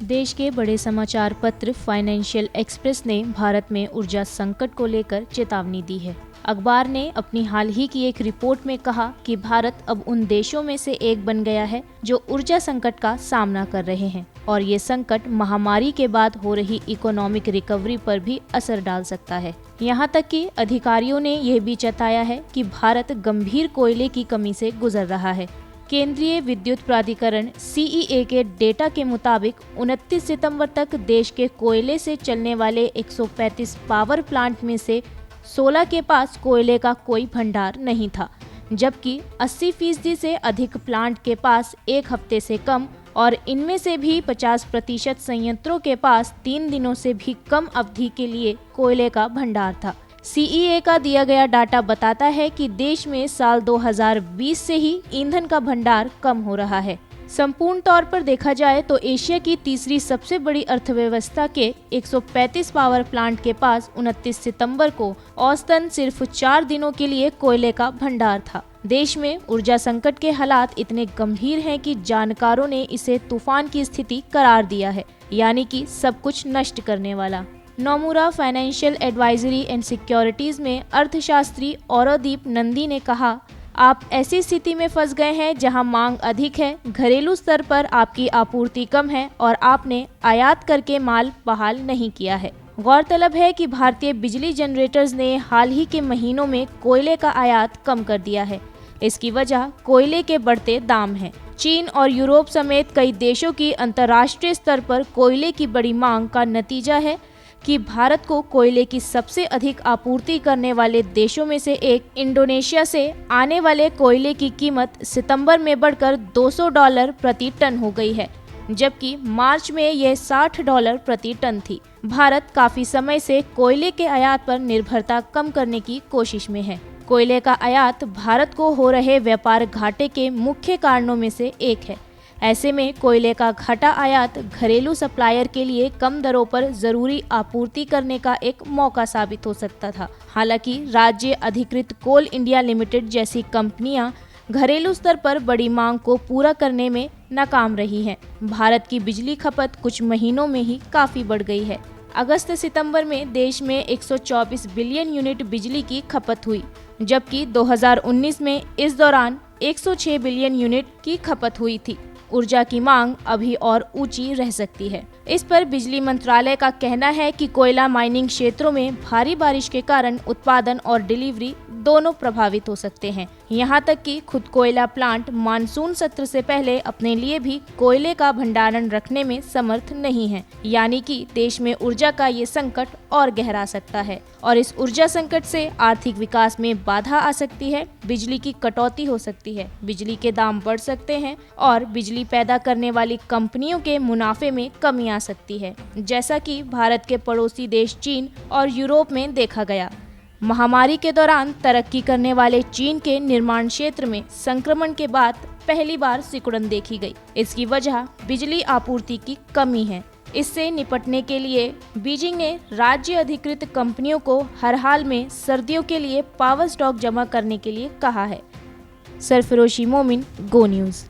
देश के बड़े समाचार पत्र फाइनेंशियल एक्सप्रेस ने भारत में ऊर्जा संकट को लेकर चेतावनी दी है। अखबार ने अपनी हाल ही की एक रिपोर्ट में कहा कि भारत अब उन देशों में से एक बन गया है जो ऊर्जा संकट का सामना कर रहे हैं और ये संकट महामारी के बाद हो रही इकोनॉमिक रिकवरी पर भी असर डाल सकता है। यहाँ तक कि अधिकारियों ने यह भी जताया है कि भारत गंभीर कोयले की कमी से गुजर रहा है। केंद्रीय विद्युत प्राधिकरण CEA के डेटा के मुताबिक 29 सितंबर तक देश के कोयले से चलने वाले 135 पावर प्लांट में से 16 के पास कोयले का कोई भंडार नहीं था, जबकि 80% से अधिक प्लांट के पास एक हफ्ते से कम और इनमें से भी 50% संयंत्रों के पास 3 दिनों से भी कम अवधि के लिए कोयले का भंडार था। CEA का दिया गया डाटा बताता है कि देश में साल 2020 से ही ईंधन का भंडार कम हो रहा है। संपूर्ण तौर पर देखा जाए तो एशिया की तीसरी सबसे बड़ी अर्थव्यवस्था के 135 पावर प्लांट के पास 29 सितंबर को औसतन सिर्फ 4 दिनों के लिए कोयले का भंडार था। देश में ऊर्जा संकट के हालात इतने गंभीर हैं कि जानकारों ने इसे तूफान की स्थिति करार दिया है, यानी कि सब कुछ नष्ट करने वाला। Nomura financial advisory and securities में अर्थशास्त्री औरदीप नंदी ने कहा, आप ऐसी स्थिति में फंस गए हैं जहां मांग अधिक है, घरेलू स्तर पर आपकी आपूर्ति कम है और आपने आयात करके माल बहाल नहीं किया है। गौरतलब है कि भारतीय बिजली जनरेटर्स ने हाल ही के महीनों में कोयले का आयात कम कर दिया है। इसकी वजह कोयले के बढ़ते दाम हैं। चीन और यूरोप समेत कई देशों की अंतर्राष्ट्रीय स्तर पर कोयले की बड़ी मांग का नतीजा है कि भारत को कोयले की सबसे अधिक आपूर्ति करने वाले देशों में से एक इंडोनेशिया से आने वाले कोयले की कीमत सितंबर में बढ़कर $200 प्रति टन हो गई है, जबकि मार्च में यह $60 प्रति टन थी। भारत काफी समय से कोयले के आयात पर निर्भरता कम करने की कोशिश में है। कोयले का आयात भारत को हो रहे व्यापार घाटे के मुख्य कारणों में से एक है। ऐसे में कोयले का घटा आयात घरेलू सप्लायर के लिए कम दरों पर जरूरी आपूर्ति करने का एक मौका साबित हो सकता था। हालांकि राज्य अधिकृत कोल इंडिया लिमिटेड जैसी कंपनियां घरेलू स्तर पर बड़ी मांग को पूरा करने में नाकाम रही हैं। भारत की बिजली खपत कुछ महीनों में ही काफी बढ़ गई है। अगस्त सितंबर में देश में 124 बिलियन यूनिट बिजली की खपत हुई, जबकि 2019 में इस दौरान 106 बिलियन यूनिट की खपत हुई थी। ऊर्जा की मांग अभी और ऊंची रह सकती है। इस पर बिजली मंत्रालय का कहना है कि कोयला माइनिंग क्षेत्रों में भारी बारिश के कारण उत्पादन और डिलीवरी दोनों प्रभावित हो सकते हैं। यहाँ तक कि खुद कोयला प्लांट मानसून सत्र से पहले अपने लिए भी कोयले का भंडारण रखने में समर्थ नहीं है, यानी कि देश में ऊर्जा का ये संकट और गहरा सकता है और इस ऊर्जा संकट से आर्थिक विकास में बाधा आ सकती है, बिजली की कटौती हो सकती है, बिजली के दाम बढ़ सकते हैं और बिजली पैदा करने वाली कंपनियों के मुनाफे में कमी आ सकती है, जैसा कि भारत के पड़ोसी देश चीन और यूरोप में देखा गया। महामारी के दौरान तरक्की करने वाले चीन के निर्माण क्षेत्र में संक्रमण के बाद पहली बार सिकुड़न देखी गई। इसकी वजह बिजली आपूर्ति की कमी है। इससे निपटने के लिए बीजिंग ने राज्य अधिकृत कंपनियों को हर हाल में सर्दियों के लिए पावर स्टॉक जमा करने के लिए कहा है। सरफरोशी मोमिन, गो न्यूज़।